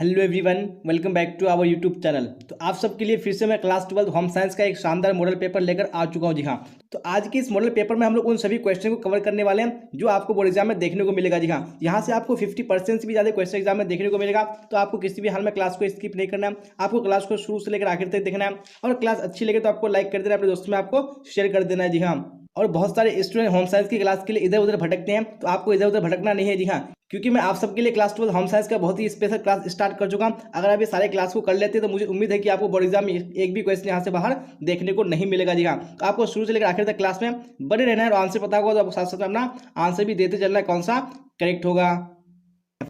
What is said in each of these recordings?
Hello everyone, welcome back to our YouTube channel. तो आप सबके लिए फिर से मैं क्लास 12 होम साइंस का एक शानदार मॉडल पेपर लेकर आ चुका हूं। जी हाँ, तो आज की इस मॉडल पेपर में हम लोग उन सभी क्वेश्चन को कवर करने वाले हैं जो आपको बोर्ड एग्जाम में देखने को मिलेगा। जी हाँ, यहाँ से आपको 50% से भी ज़्यादा क्वेश्चन एग्जाम में देखने को मिलेगा। तो आपको किसी भी हाल में क्लास को स्किप नहीं करना है, आपको क्लास को शुरू से लेकर आखिर तक देखना है। और क्लास अच्छी लगे तो आपको लाइक कर देना, अपने दोस्तों में आपको शेयर कर देना है। जी हाँ, और बहुत सारे स्टूडेंट होम साइंस की क्लास के लिए इधर उधर भटकते हैं, तो आपको इधर उधर भटकना नहीं है। जी हाँ, क्योंकि मैं आप सबके लिए क्लास 12 होम साइंस का बहुत ही स्पेशल क्लास स्टार्ट कर चुका हूं। अगर आप ये सारे क्लास को कर लेते हैं तो मुझे उम्मीद है कि आपको बोर्ड एग्जाम में एक भी क्वेश्चन यहाँ से बाहर देखने को नहीं मिलेगा। जी हाँ, तो आपको शुरू से लेकर आखिर तक क्लास में बने रहना है और आंसर पता होगा तो आपको साथ साथ अपना आंसर भी देते चलना है कौन सा करेक्ट होगा।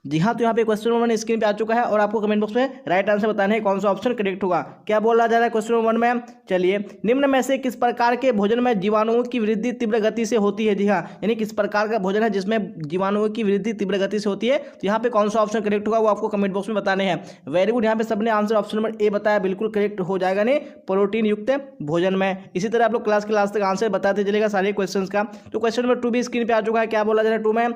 जी हाँ, तो यहाँ पे क्वेश्चन नंबर 1 स्क्रीन पे आ चुका है और आपको कमेंट बॉक्स में राइट आंसर बताना है कौन सा ऑप्शन करेक्ट होगा। क्या बोला जा रहा है क्वेश्चन नंबर 1 में? चलिए, निम्न में से किस प्रकार के भोजन में जीवाणुओं की वृद्धि तीव्र गति से होती है? जी हाँ, यानी किस प्रकार का भोजन है जिसमें जीवाणुओं की वृद्धि तीव्र गति से होती है। तो यहाँ पे कौन सा ऑप्शन करेक्ट होगा वो आपको कमेंट बॉक्स में बताने हैं। वेरी गुड, यहाँ पे सबने आंसर ऑप्शन नंबर ए बताया, बिल्कुल करेक्ट हो जाएगा। नहीं, प्रोटीन युक्त भोजन में। इसी तरह आप लोग क्लास के लास्ट तक आंसर बताते चलेगा सारे क्वेश्चन का। तो क्वेश्चन नंबर 2 भी स्क्रीन पे आ चुका है। क्या बोला जा रहा है 2 में?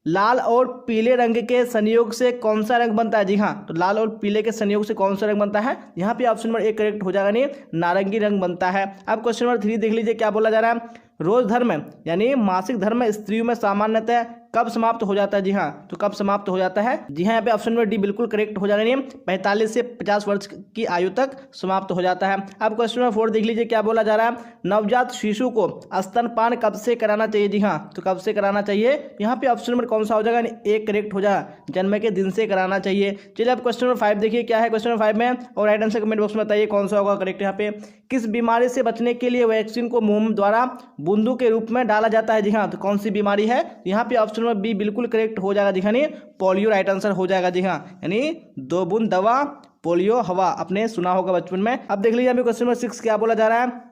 लाल और पीले रंग के संयोग से कौन सा रंग बनता है? जी हाँ, तो लाल और पीले के संयोग से कौन सा रंग बनता है? यहाँ पे ऑप्शन नंबर ए करेक्ट हो जाएगा, नहीं नारंगी रंग बनता है। अब क्वेश्चन नंबर 3 देख लीजिए। क्या बोला जा रहा है? रोज धर्म यानी मासिक धर्म स्त्रियों में सामान्यतः कब समाप्त हो जाता है? जी हाँ, तो कब समाप्त हो जाता है? जी हाँ, यहाँ पे ऑप्शन नंबर डी बिल्कुल करेक्ट हो जाएगा, नहीं 45 से 50 वर्ष की आयु तक समाप्त हो जाता है। अब क्वेश्चन नंबर 4 देख लीजिए। क्या बोला जा रहा है? नवजात शिशु को स्तनपान कब से कराना चाहिए? जी हाँ, तो कब से कराना चाहिए? यहाँ पे ऑप्शन नंबर कौन सा हो जाएगा? एक करेक्ट हो जाएगा, जन्म के दिन से कराना चाहिए। चलिए अब क्वेश्चन नंबर 5 देखिए। क्या है क्वेश्चन नंबर 5 में? और राइट आंसर कमेंट बॉक्स में बताइए कौन सा होगा करेक्ट। यहाँ पे किस बीमारी से बचने के लिए वैक्सीन को मुंह द्वारा बूंदों के रूप में डाला जाता है? जी हाँ, तो कौन सी बीमारी है? यहाँ पे ऑप्शन नंबर बी बिल्कुल करेक्ट हो जाएगा। जी हाँ, पोलियो राइट आंसर हो जाएगा। जी हाँ, यानी 2 बूंद दवा पोलियो हवा, आपने सुना होगा बचपन में। अब देख लीजिए क्वेश्चन नंबर 6 क्या बोला जा रहा है?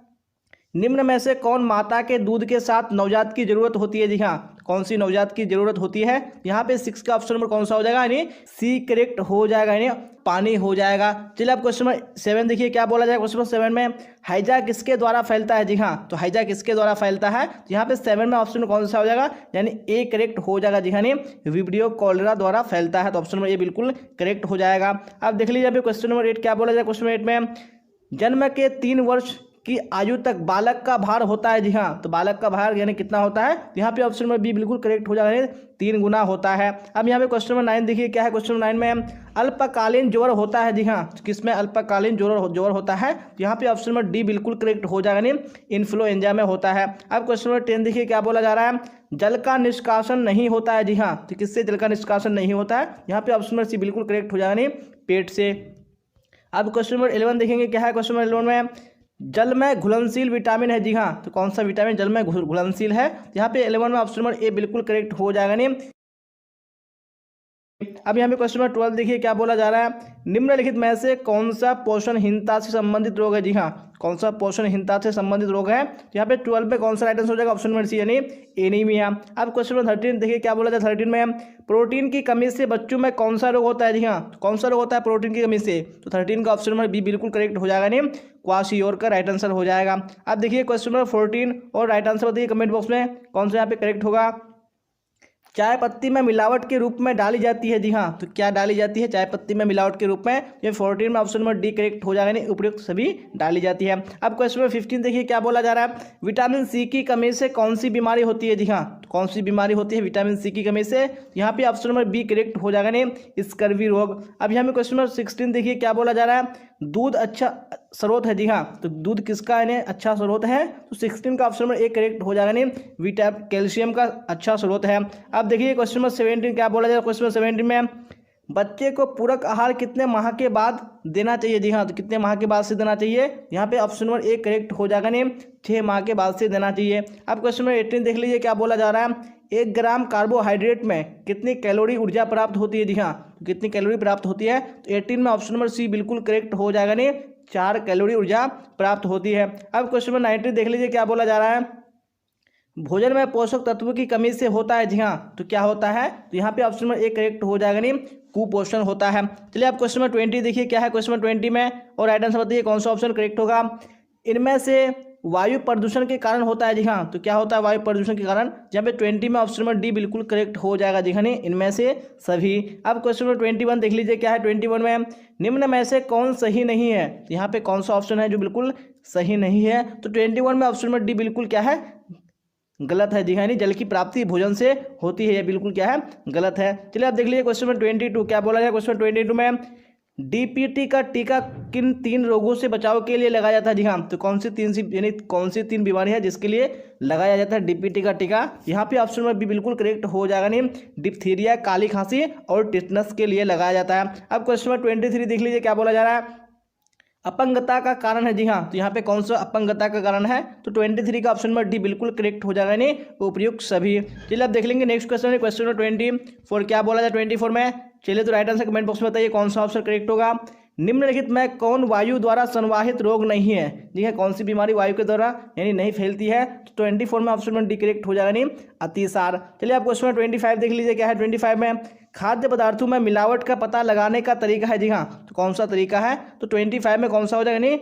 निम्न में से कौन माता के दूध के साथ नवजात की जरूरत होती है? जी हाँ, कौन सी नवजात की जरूरत होती है? यहाँ पे 6 का ऑप्शन नंबर कौन सा हो जाएगा? यानी सी करेक्ट हो जाएगा, यानी पानी हो जाएगा। चलिए अब क्वेश्चन नंबर 7 देखिए। क्या बोला जाएगा क्वेश्चन नंबर 7 में? हैजा किसके द्वारा फैलता है? जी हाँ, तो हैजा किसके द्वारा फैलता है? यहाँ पे 7 में ऑप्शन कौन सा हो जाएगा? यानी ए करेक्ट हो जाएगा। जी हाँ, वीब्रियो कॉलेरा द्वारा फैलता है, तो ऑप्शन नंबर ए बिल्कुल करेक्ट हो जाएगा। अब देख लीजिए क्वेश्चन नंबर 8 क्या बोला जाएगा क्वेश्चन नंबर 8 में? जन्म के 3 वर्ष की आयु तक बालक का भार होता है। जी हाँ, तो बालक का भार यानी कितना होता है? यहाँ पे ऑप्शन नंबर बी बिल्कुल करेक्ट हो जाएगा, 3 गुना होता है। अब यहाँ पे क्वेश्चन नंबर 9 देखिए। क्या है क्वेश्चन नंबर 9 में? अल्पकालीन ज्वर होता है। जी हाँ, किसमें अल्पकालीन ज्वर होता है? यहाँ पे ऑप्शन नंबर डी बिल्कुल करेक्ट हो जाएगा, नहीं इन्फ्लुएंजा में होता है। अब क्वेश्चन नंबर 10 देखिए। क्या बोला जा रहा है? जल का निष्कासन नहीं होता है। जी हाँ, तो किससे जल का निष्कासन नहीं होता है? यहाँ पे ऑप्शन नंबर सी बिल्कुल करेक्ट हो जाएगा, नहीं पेट से। अब क्वेश्चन नंबर 11 देखेंगे। क्या है क्वेश्चन नंबर 11 में? जल में घुलनशील विटामिन है। जी हाँ, तो कौन सा विटामिन जल में घुलनशील है? यहाँ पे 11 में ऑप्शन नंबर ए बिल्कुल करेक्ट हो जाएगा, नहीं। अब यहाँ पे क्वेश्चन नंबर 12 देखिए। क्या बोला जा रहा है? निम्नलिखित में से कौन सा पोषणहीनता से संबंधित रोग है? जी हाँ, कौन सा पोषणहीनता से संबंधित रोग है? यहाँ पे 12 पे कौन सा राइट आंसर हो जाएगा? ऑप्शन नंबर सी, यानी एनीमिया। अब क्वेश्चन नंबर 13 देखिए। क्या बोला जाए 13 में? प्रोटीन की कमी से बच्चों में कौन सा रोग होता है? जी हाँ, कौन सा रोग होता है प्रोटीन की कमी से? तो 13 का ऑप्शन नंबर बी बिल्कुल करेक्ट हो जाएगा, नहीं क्वाशियोर का राइट आंसर हो जाएगा। अब देखिए क्वेश्चन नंबर 14 और राइट आंसर बताइए कमेंट बॉक्स में कौन सा यहाँ पे करेक्ट होगा। चाय पत्ती में मिलावट के रूप में डाली जाती है। जी हाँ, तो क्या डाली जाती है चाय पत्ती में मिलावट के रूप में? ये 14 में ऑप्शन नंबर डी करेक्ट हो जाएगा, नहीं उपयुक्त सभी डाली जाती है। अब क्वेश्चन नंबर 15 देखिए। क्या बोला जा रहा है? विटामिन सी की कमी से कौन सी बीमारी होती है? जी हाँ, तो कौन सी बीमारी होती है विटामिन सी की कमी से? यहाँ पे ऑप्शन नंबर बी करेक्ट हो जाएगा, नहीं स्कर्वी रोग। अब यहाँ पे क्वेश्चन नंबर 16 देखिए। क्या बोला जा रहा है? दूध अच्छा स्रोत है। जी हाँ, तो दूध किसका है? अच्छा स्रोत है, तो 16 का ऑप्शन नंबर ए करेक्ट हो जाएगा, नहीं कैल्शियम का अच्छा स्रोत है। अब देखिए क्वेश्चन नंबर 17 क्या बोला जाए क्वेश्चन नंबर 17 में? बच्चे को पूरक आहार कितने माह के बाद देना चाहिए? जी हाँ, तो कितने माह के बाद से देना चाहिए? यहाँ पे ऑप्शन नंबर ए करेक्ट हो जाएगा, नहीं 6 माह के बाद से देना चाहिए। अब क्वेश्चन नंबर 18 देख लीजिए। क्या बोला जा रहा है? 1 ग्राम कार्बोहाइड्रेट में कितनी कैलोरी ऊर्जा प्राप्त होती है? जी हाँ, तो कितनी कैलोरी प्राप्त होती है? तो 18 में ऑप्शन नंबर सी बिल्कुल करेक्ट हो जाएगा, नहीं 4 कैलोरी ऊर्जा प्राप्त होती है। अब क्वेश्चन नंबर 19 देख लीजिए। क्या बोला जा रहा है? भोजन में पोषक तत्वों की कमी से होता है। जी हाँ, तो क्या होता है? तो यहाँ पे ऑप्शन नंबर ए करेक्ट हो जाएगा, नहीं कुपोषण होता है। चलिए आप क्वेश्चन नंबर 20 देखिए। क्या है क्वेश्चन नंबर 20 में? और राइट आंसर बताइए कौन सा ऑप्शन करेक्ट होगा। इनमें से वायु प्रदूषण के कारण होता है। जी हाँ, तो क्या होता है वायु प्रदूषण के कारण? जहाँ पे 20 में ऑप्शन नंबर डी बिल्कुल करेक्ट हो जाएगा। जी हाँ, नहीं इनमें से सभी। अब क्वेश्चन नंबर 21 देख लीजिए क्या है 21 में, निम्न में से कौन सही नहीं है? यहाँ पे कौन सा ऑप्शन है जो बिल्कुल सही नहीं है? तो 21 में ऑप्शन नंबर डी बिल्कुल क्या है? गलत है। जी हाँ, नहीं जल की प्राप्ति भोजन से होती है, ये बिल्कुल क्या है? गलत है। चलिए आप देख लीजिए क्वेश्चन नंबर 22 क्या बोला जाए। क्वेश्चन 22 में डीपीटी का टीका किन 3 रोगों से बचाव के लिए लगाया जाता है? जी हाँ, तो कौन सी 3 बीमारी है जिसके लिए लगाया जाता है डीपीटी का टीका? यहाँ पे ऑप्शन में भी बिल्कुल करेक्ट हो जाएगा। नहीं डिप्थीरिया, काली खांसी और टिटनस के लिए लगाया जाता है। अब क्वेश्चन नंबर 23 देख लीजिए क्या बोला जा रहा है, अपंगता का कारण है। जी हाँ, तो यहाँ पे कौन सा अपंगता का कारण है? तो 23 का ऑप्शन नंबर डी बिल्कुल करेक्ट हो जाएगा। नहीं उपयुक्त सभी। चलिए आप देख लेंगे नेक्स्ट क्वेश्चन है क्वेश्चन नंबर 24 क्या बोला जाए 24 में। चलिए तो राइट आंसर कमेंट बॉक्स में बताइए कौन सा ऑप्शन करेक्ट होगा। निम्नलिखित में कौन वायु द्वारा संवाहित रोग नहीं है? जी है, कौन सी बीमारी वायु के द्वारा यानी नहीं फैलती है? तो 24 में ऑप्शन नंबर डी करेक्ट हो जाएगा। नहीं अतिसार। चलिए आप क्वेश्चन 25 देख लीजिए क्या है 25 में, खाद्य पदार्थों में मिलावट का पता लगाने का तरीका है। जी हाँ, तो कौन सा तरीका है? तो 25 में कौन सा हो जाएगा? नहीं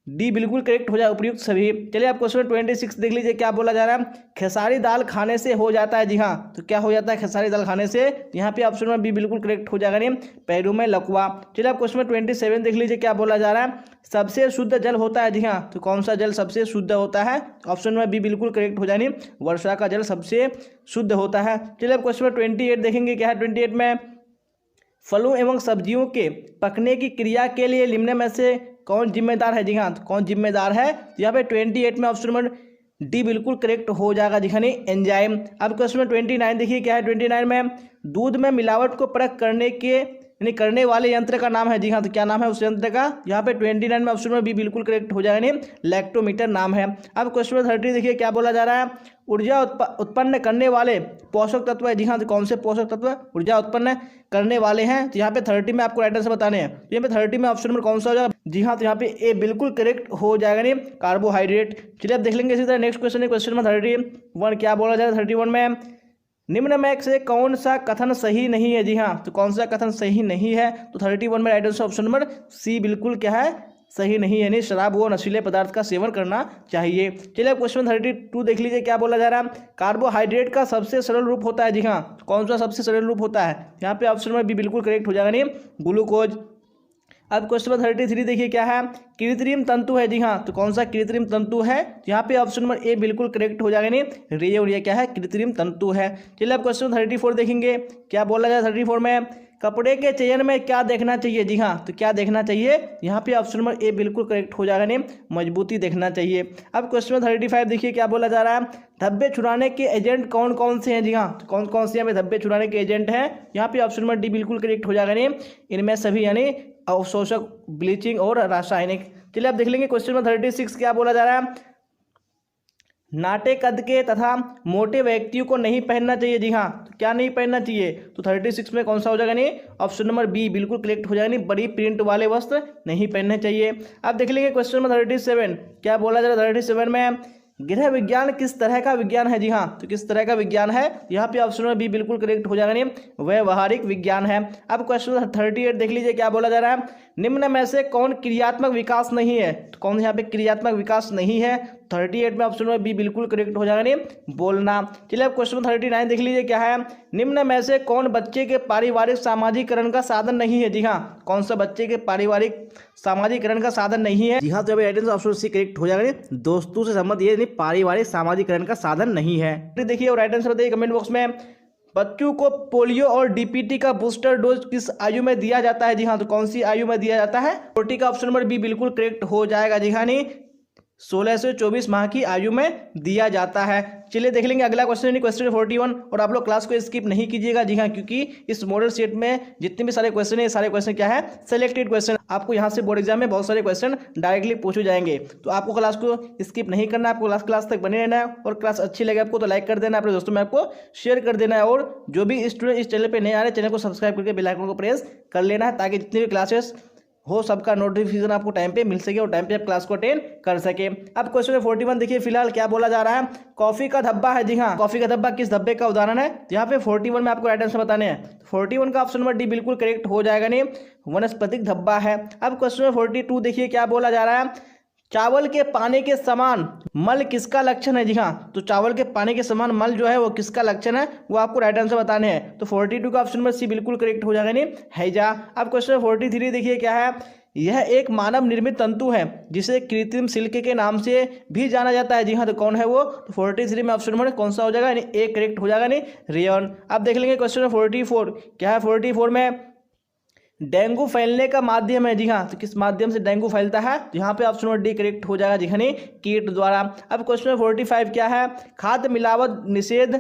डी बिल्कुल करेक्ट हो जाए उपयुक्त सभी। चलिए आप क्वेश्चन 26 देख लीजिए क्या बोला जा रहा है, खेसारी दाल खाने से हो जाता है। जी हाँ, तो क्या हो जाता है खेसारी दाल खाने से? यहाँ पे ऑप्शन में बी बिल्कुल करेक्ट हो जाएगा। नहीं पैरों में लकवा। चलिए आप क्वेश्चन 27 देख लीजिए क्या बोला जा रहा है, सबसे शुद्ध जल होता है। जी हाँ, तो कौन सा जल सबसे शुद्ध होता है? ऑप्शन में बी बिल्कुल करेक्ट हो जाए, वर्षा का जल सबसे शुद्ध होता है। चलिए आप क्वेश्चन 28 देखेंगे क्या है 28 में, फलों एवं सब्जियों के पकने की क्रिया के लिए निम्न में से कौन जिम्मेदार है? जी हाँ, तो कौन जिम्मेदार है? तो यहाँ पे 28 में ऑप्शन नंबर डी बिल्कुल करेक्ट हो जाएगा। जी हाँ, नहीं एंजाइम। अब क्वेश्चन नंबर 29 देखिए क्या है 29 में, दूध में मिलावट को परख करने के यानी करने वाले यंत्र का नाम है। जी हाँ, तो क्या नाम है उस यंत्र का? यहाँ पे 29 में ऑप्शन में बी बिल्कुल करेक्ट हो जाएगा। नहीं लैक्टोमीटर नाम है। अब क्वेश्चन नंबर 30 देखिए क्या बोला जा रहा है, ऊर्जा उत्पन्न करने वाले पोषक तत्व है। जी हाँ, तो कौन से पोषक तत्व ऊर्जा उत्पन्न करने वाले हैं? तो यहाँ पे 30 में आपको राइट आंसर बताने हैं। तो यहाँ पे 30 में ऑप्शन नंबर कौन सा हो जाएगा? जी हाँ, तो यहाँ पे ए बिल्कुल करेक्ट हो जाएगा। नहीं कार्बोहाइड्रेट। चलिए आप देख लेंगे इसी तरह नेक्स्ट क्वेश्चन है क्वेश्चन नंबर 31 क्या बोला जाएगा 31 में, निम्न में से कौन सा कथन सही नहीं है? जी हाँ, तो कौन सा कथन सही नहीं है? तो 31 में right answer option number C बिल्कुल क्या है? सही नहीं है। नहीं शराब व नशीले पदार्थ का सेवन करना चाहिए। चलिए क्वेश्चन 32 देख लीजिए क्या बोला जा रहा है, कार्बोहाइड्रेट का सबसे सरल रूप होता है। जी हाँ, कौन सा सबसे सरल रूप होता है? यहाँ पे ऑप्शन में बी बिल्कुल करेक्ट हो जाएगा। नहीं ग्लूकोज। अब क्वेश्चन नंबर 33 देखिए क्या है, कृत्रिम तंतु है। जी हाँ, तो कौन सा कृत्रिम तंतु है? यहाँ पे ऑप्शन नंबर ए बिल्कुल करेक्ट हो जाएगा। नहीं रे और ये क्या है? कृत्रिम तंतु है। चलिए आप क्वेश्चन 34 देखेंगे क्या बोला जाए 34 में, कपड़े के चयन में क्या देखना चाहिए? जी हाँ, तो क्या देखना चाहिए? यहाँ पे ऑप्शन नंबर ए बिल्कुल करेक्ट हो जाएगा। नहीं मजबूती देखना चाहिए। अब क्वेश्चन नंबर 35 देखिए क्या बोला जा रहा है, धब्बे छुड़ाने के एजेंट कौन कौन से हैं? जी हाँ, तो कौन कौन से यहाँ पे धब्बे छुड़ाने के एजेंट हैं? यहाँ पे ऑप्शन नंबर डी बिल्कुल करेक्ट हो जाएगा। नहीं इनमें सभी यानी अवशोषक, ब्लीचिंग और रासायनिक। चलिए आप देख लेंगे क्वेश्चन नंबर 36 क्या बोला जा रहा है, नाटे कद के तथा मोटे व्यक्तियों को नहीं पहनना चाहिए। जी हाँ, तो क्या नहीं पहनना चाहिए? तो 36 में कौन सा हो जाएगा? नहीं ऑप्शन नंबर बी बिल्कुल करेक्ट हो जाएगा। नहीं बड़ी प्रिंट वाले वस्त्र नहीं पहनने चाहिए। अब देख लेंगे क्वेश्चन नंबर 37 क्या बोला जा रहा है 37 में, गृह विज्ञान किस तरह का विज्ञान है? जी हाँ, तो किस तरह का विज्ञान है? यहाँ पे ऑप्शन नंबर बी बिल्कुल करेक्ट हो जाएगा। नहीं व्यवहारिक विज्ञान है। अब क्वेश्चन 38 देख लीजिए क्या बोला जा रहा है, निम्न में से कौन क्रियात्मक विकास नहीं है? तो कौन यहाँ पे क्रियात्मक विकास नहीं है? 38 में ऑप्शन नंबर बी बिल्कुल करेक्ट हो जाएगा। नहीं बोलना। चलिए अब क्वेश्चन 39 देख लीजिए क्या है, निम्न में से कौन बच्चे के पारिवारिक सामाजिकरण का साधन नहीं है? जी हाँ, कौन सा बच्चे के पारिवारिक सामाजिकरण का साधन नहीं है? जी हाँ, तो अभी right answer option C correct हो जाएगा। दोस्तों से संबंध ये पारिवारिक सामाजिकरण का साधन नहीं है। देखिए और राइट आंसर बताइए कमेंट बॉक्स में, बच्चों को पोलियो और डीपीटी का बूस्टर डोज किस आयु में दिया जाता है? जी हाँ, तो कौन सी आयु में दिया जाता है? 40 का ऑप्शन नंबर बी बिल्कुल करेक्ट हो जाएगा। जी हाँ, नहीं 16 से 24 माह की आयु में दिया जाता है। चलिए देख लेंगे अगला क्वेश्चन यानी क्वेश्चन 41 और आप लोग क्लास को स्किप नहीं कीजिएगा। जी हाँ, क्योंकि इस मॉडल सेट में जितने भी सारे क्वेश्चन है सारे क्वेश्चन क्या है? Selected question. आपको यहाँ से बोर्ड एग्जाम में बहुत सारे क्वेश्चन डायरेक्टली पूछे जाएंगे, तो आपको क्लास को स्किप नहीं करना है, आपको क्लास तक बने रहना है। और क्लास अच्छी लगे आपको तो लाइक कर देना, अपने दोस्तों में आपको शेयर कर देना है। और जो भी स्टूडेंट इस चैनल पर नहीं आ रहे, चैनल को सब्सक्राइब करके बेल आइकन को प्रेस कर लेना है, ताकि जितनी भी क्लासेस हो सबका नोटिफिकेशन आपको टाइम पे मिल सके और टाइम पे आप क्लास को अटेंड कर सके। अब क्वेश्चन 41 देखिए फिलहाल क्या बोला जा रहा है, कॉफी का धब्बा है। जी हाँ, कॉफी का धब्बा किस धब्बे का उदाहरण है? यहाँ पे 41 में आपको राइट आंसर बताने हैं। 41 का ऑप्शन नंबर डी बिल्कुल करेक्ट हो जाएगा। नहीं वनस्पतिक धब्बा है। अब क्वेश्चन 42 देखिए क्या बोला जा रहा है, चावल के पानी के समान मल किसका लक्षण है? जी हाँ, तो चावल के पानी के समान मल जो है वो किसका लक्षण है, वो आपको राइट आंसर बताने हैं। तो 42 का ऑप्शन नंबर सी बिल्कुल करेक्ट हो जाएगा, नहीं हैजा। अब क्वेश्चन 43 देखिए क्या है। यह एक मानव निर्मित तंतु है जिसे कृत्रिम सिल्क के नाम से भी जाना जाता है। जी हाँ, तो कौन है वो? तो 43 में ऑप्शन नंबर कौन सा हो जाएगा? यानी ए करेक्ट हो जाएगा, नहीं रेयन। अब देख लेंगे क्वेश्चन 44 क्या है। 44 में डेंगू फैलने का माध्यम है। जी हाँ, तो किस माध्यम से डेंगू फैलता है? तो यहाँ पे ऑप्शन नंबर डी करेक्ट हो जाएगा, जी हाँ, नहीं कीट द्वारा। अब क्वेश्चन 45 क्या है। खाद्य मिलावट निषेध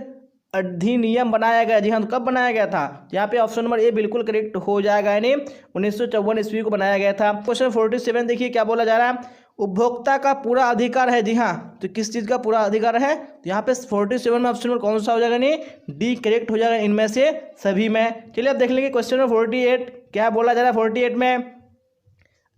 अधिनियम बनाया गया। जी हाँ, तो कब बनाया गया था? यहाँ पे ऑप्शन नंबर ए बिल्कुल करेक्ट हो जाएगा, यानी 1954 ईस्वी को बनाया गया था। क्वेश्चन 47 देखिए क्या बोला जा रहा है। उपभोक्ता का पूरा अधिकार है। जी हाँ, तो किस चीज़ का पूरा अधिकार है? तो यहाँ पे 47 में ऑप्शन नंबर कौन सा हो जाएगा? नहीं डी करेक्ट हो जाएगा इनमें से सभी में। चलिए अब देख लेंगे क्वेश्चन नंबर 48 क्या बोला जा रहा है। 48 में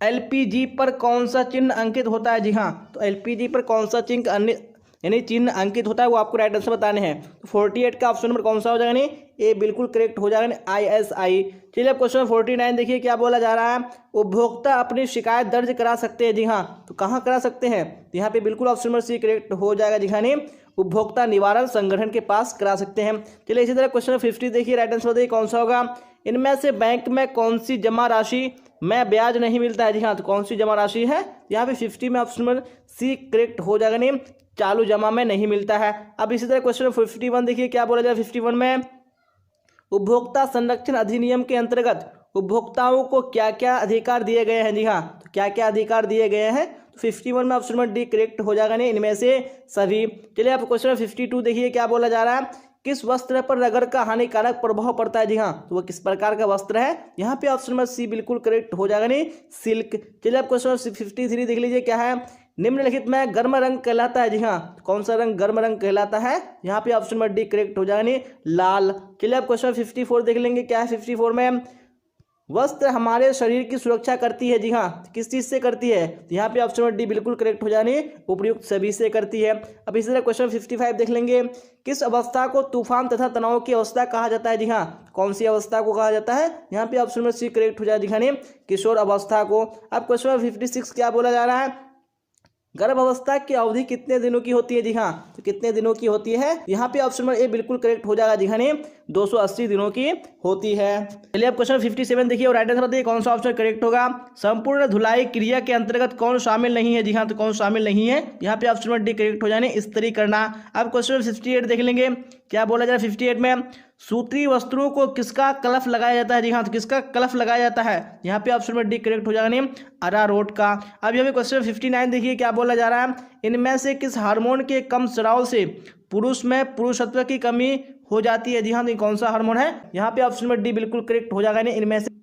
एलपीजी पर कौन सा चिन्ह अंकित होता है? जी हाँ, तो एलपीजी पर कौन सा चिन्ह यानी चिन्ह अंकित होता है वो आपको राइट आंसर बताने हैं। तो 48 का ऑप्शन नंबर कौन सा हो जाएगा? नहीं ए बिल्कुल करेक्ट हो जाएगा, ISI। चलिए अब क्वेश्चन 49 देखिए क्या बोला जा रहा है। उपभोक्ता अपनी शिकायत दर्ज करा सकते हैं। जी हाँ, तो कहाँ करा सकते हैं? तो यहाँ पे बिल्कुल ऑप्शन नंबर सी करेक्ट हो जाएगा, जी हाँ, नहीं उपभोक्ता निवारण संगठन के पास करा सकते हैं। चलिए इसी तरह क्वेश्चन 50 देखिए राइट आंसर बताइए कौन सा होगा। इनमें से बैंक में कौन सी जमा राशि में ब्याज नहीं मिलता है? जी हाँ, तो कौन सी जमा राशि है? यहाँ पे 50 में ऑप्शन नंबर सी करेक्ट हो जाएगा, नहीं चालू जमा में नहीं मिलता है। अब इसी तरह क्वेश्चन 51 देखिए क्या बोला जाए। 51 में उपभोक्ता संरक्षण अधिनियम के अंतर्गत उपभोक्ताओं को क्या क्या अधिकार दिए गए हैं? जी हाँ, तो क्या क्या अधिकार दिए गए हैं? तो 51 में ऑप्शन नंबर डी करेक्ट हो जाएगा, नहीं इनमें से सभी। चलिए आप क्वेश्चन 52 देखिए क्या बोला जा रहा है। किस वस्त्र पर रगड़ का हानिकारक प्रभाव पड़ता है? जी हाँ, तो वो किस प्रकार का वस्त्र है? यहाँ पे ऑप्शन नंबर सी बिल्कुल करेक्ट हो जाएगा, नहीं सिल्क। चलिए आप क्वेश्चन 53 देख लीजिए क्या है। निम्नलिखित में गर्म रंग कहलाता है। जी हाँ, तो कौन सा रंग गर्म रंग कहलाता है? यहाँ पे ऑप्शन नंबर डी करेक्ट हो जाएगा, नहीं लाल। चलिए आप क्वेश्चन 54 देख लेंगे क्या है। 54 में वस्त्र हमारे शरीर की सुरक्षा करती है। जी हाँ, किस चीज़ से करती है? तो यहाँ पे ऑप्शन नंबर डी बिल्कुल करेक्ट हो जाने उपयुक्त सभी से करती है। अब इसी तरह क्वेश्चन 55 देख लेंगे। किस अवस्था को तूफान तथा तनाव की अवस्था कहा जाता है? जी हाँ, कौन सी अवस्था को कहा जाता है? यहाँ पे ऑप्शन नंबर सी करेक्ट हो जाए, दिखाने किशोर अवस्था को। अब क्वेश्चन 56 क्या बोला जा रहा है। गर्भावस्था की अवधि कितने दिनों की होती है? जी हाँ, तो कितने दिनों की होती है? यहाँ पे ऑप्शन नंबर ए बिल्कुल करेक्ट हो जाएगा, जी हाँ, 280 दिनों की होती है। चलिए अब क्वेश्चन 57 देखिए और राइट आंसर बताइए कौन सा ऑप्शन करेक्ट होगा। संपूर्ण धुलाई क्रिया के अंतर्गत कौन शामिल नहीं है? जी हाँ, तो कौन शामिल नहीं है? यहाँ पे ऑप्शन नंबर डी करेक्ट हो जाने इस्त्री करना। अब क्वेश्चन 58 देख लेंगे क्या बोला जाए। 58 में सूत्री वस्त्रों को किसका कलफ लगाया जाता है? जी हाँ, तो किसका कलफ लगाया जाता है? यहाँ पे ऑप्शन नंबर डी करेक्ट हो जाएगा, अरारोट का। अब यहाँ पे क्वेश्चन 59 देखिए क्या बोला जा रहा है। इनमें से किस हार्मोन के कम स्राव से पुरुष में पुरुषत्व की कमी हो जाती है? जी हाँ, तो कौन सा हार्मोन है? यहाँ पे ऑप्शन नंबर डी बिल्कुल करेक्ट हो जाएगा, इनमें से।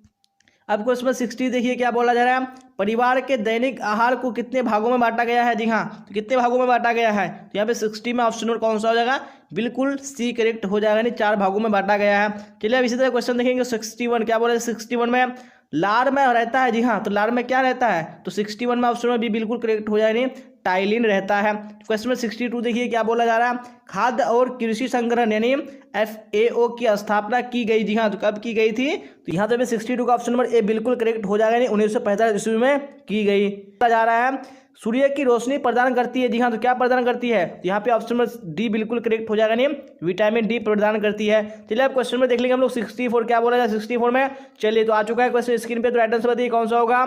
अब क्वेश्चन 60 देखिए क्या बोला जा रहा है। परिवार के दैनिक आहार को कितने भागों में बांटा गया है? जी हाँ, तो कितने भागों में बांटा गया है? तो यहाँ पे 60 में ऑप्शन नंबर कौन सा हो जाएगा? बिल्कुल सी करेक्ट हो जाएगा, यानी 4 भागों में बांटा गया है। चलिए अब इसी तरह क्वेश्चन देखेंगे 61 क्या बोला। 61 में लार में रहता है। जी हाँ, तो लार में क्या रहता है? तो 61 में ऑप्शन में बी बिल्कुल करेक्ट हो जाएगा, टाइलिन रहता है। क्वेश्चन में 62 देखिए क्या बोला जा रहा है। खाद्य और कृषि संगठन यानी FAO की स्थापना की गई। जी हाँ, तो कब की गई थी? तो यहाँ पे 62 का ऑप्शन नंबर ए बिल्कुल करेक्ट हो जाएगा, 1945 ईस्वी में की गई। जा रहा है सूर्य की रोशनी प्रदान करती है। जी हाँ, तो क्या प्रदान करती है? तो यहाँ पे ऑप्शन नंबर डी बिल्कुल करेक्ट हो जाएगा, विटामिन डी प्रदान करती है। चलिए अब क्वेश्चन में देख लेंगे हम लोग 64 क्या बोला जाए। 64 में चलिए तो आ चुका है क्वेश्चन स्क्रीन पे, तो राइट आंसर बताइए कौन सा होगा।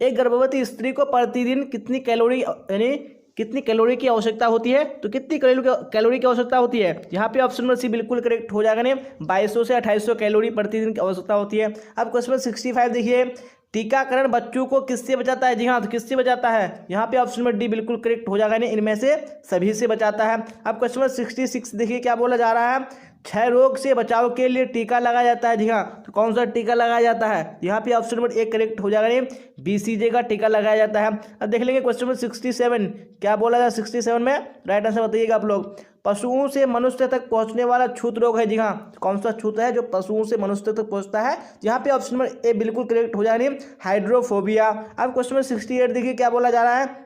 एक गर्भवती स्त्री को प्रतिदिन कितनी कैलोरी यानी कितनी कैलोरी की आवश्यकता होती है? तो कितनी कैलोरी की आवश्यकता होती है? यहाँ पे ऑप्शन नंबर सी बिल्कुल करेक्ट हो जाएगा, 2200 से 2800 कैलोरी प्रतिदिन की आवश्यकता होती है। अब क्वेश्चन 65 देखिए। टीकाकरण बच्चों को किससे बचाता है? जी हाँ, तो किससे बचाता है? यहाँ पे ऑप्शन नंबर डी बिल्कुल करेक्ट हो जाएगा, इनमें से सभी से बचाता है। अब क्वेश्चन 66 देखिए क्या बोला जा रहा है। क्षय रोग से बचाव के लिए टीका लगाया जाता है। जी हाँ, तो कौन सा टीका लगाया जाता है? यहाँ पे ऑप्शन नंबर ए करेक्ट हो जाएगा, BCG का टीका लगाया जाता है। अब देख लेंगे क्वेश्चन नंबर 67 क्या बोला जाए। 67 में राइट आंसर बताइएगा आप लोग। पशुओं से मनुष्य तक पहुंचने वाला छूत रोग है। जी हाँ, कौन सा छूत है जो पशुओं से मनुष्य तक पहुंचता है? यहाँ पे ऑप्शन नंबर ए बिल्कुल करेक्ट हो जाएगा, हाइड्रोफोबिया। अब क्वेश्चन नंबर 68 देखिए क्या बोला जा रहा है।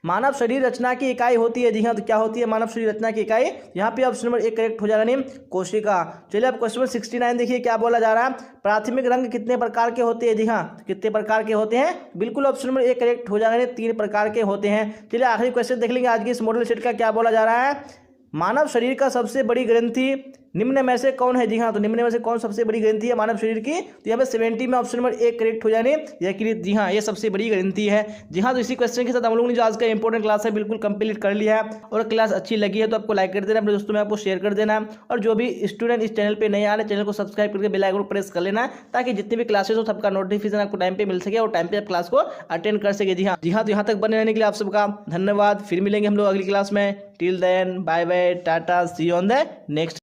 मानव शरीर रचना की इकाई होती है। जी हाँ, तो क्या होती है मानव शरीर रचना की इकाई? यहाँ पे ऑप्शन नंबर 1 करेक्ट हो जाएगा नहीं, कोशिका। चलिए अब क्वेश्चन नंबर 69 देखिए क्या बोला जा रहा है। प्राथमिक रंग कितने प्रकार के होते हैं? जी हाँ, तो कितने प्रकार के होते हैं? बिल्कुल ऑप्शन नंबर 1 करेक्ट हो जाएगा नहीं, 3 प्रकार के होते हैं। चलिए आखिरी क्वेश्चन देख लेंगे आज के इस मॉडल सेट का। क्या बोला जा रहा है? मानव शरीर का सबसे बड़ी ग्रंथि निम्न में से कौन है? जी हाँ, तो निम्न में से कौन सबसे बड़ी ग्रंथि है मानव शरीर की? तो यहाँ पे 70 में ऑप्शन नंबर 1 करेक्ट हो जाने यकृत। जी हाँ, ये सबसे बड़ी ग्रंथि है। जी हाँ, तो इसी क्वेश्चन के साथ हम लोगों ने जो आज का इंपॉर्टेंट क्लास है बिल्कुल कंप्लीट कर लिया है। और क्लास अच्छी लगी है तो आपको लाइक कर देना, अपने दोस्तों में आपको शेयर कर देना। और जो भी स्टूडेंट इस चैनल पर नए आ रहे चैनल को सब्सक्राइब करके बेल आइकन को प्रेस कर लेना, ताकि जितनी भी क्लासेस हो सबका नोटिफिकेशन आपको टाइम पे मिल सके और टाइम पे आप क्लास को अटेंड कर सके। जी हाँ, तो यहाँ तक बने रहने के लिए आप सबका धन्यवाद। फिर मिलेंगे हम लोग अगली क्लास में। Till then bye bye, tata, see you on the next.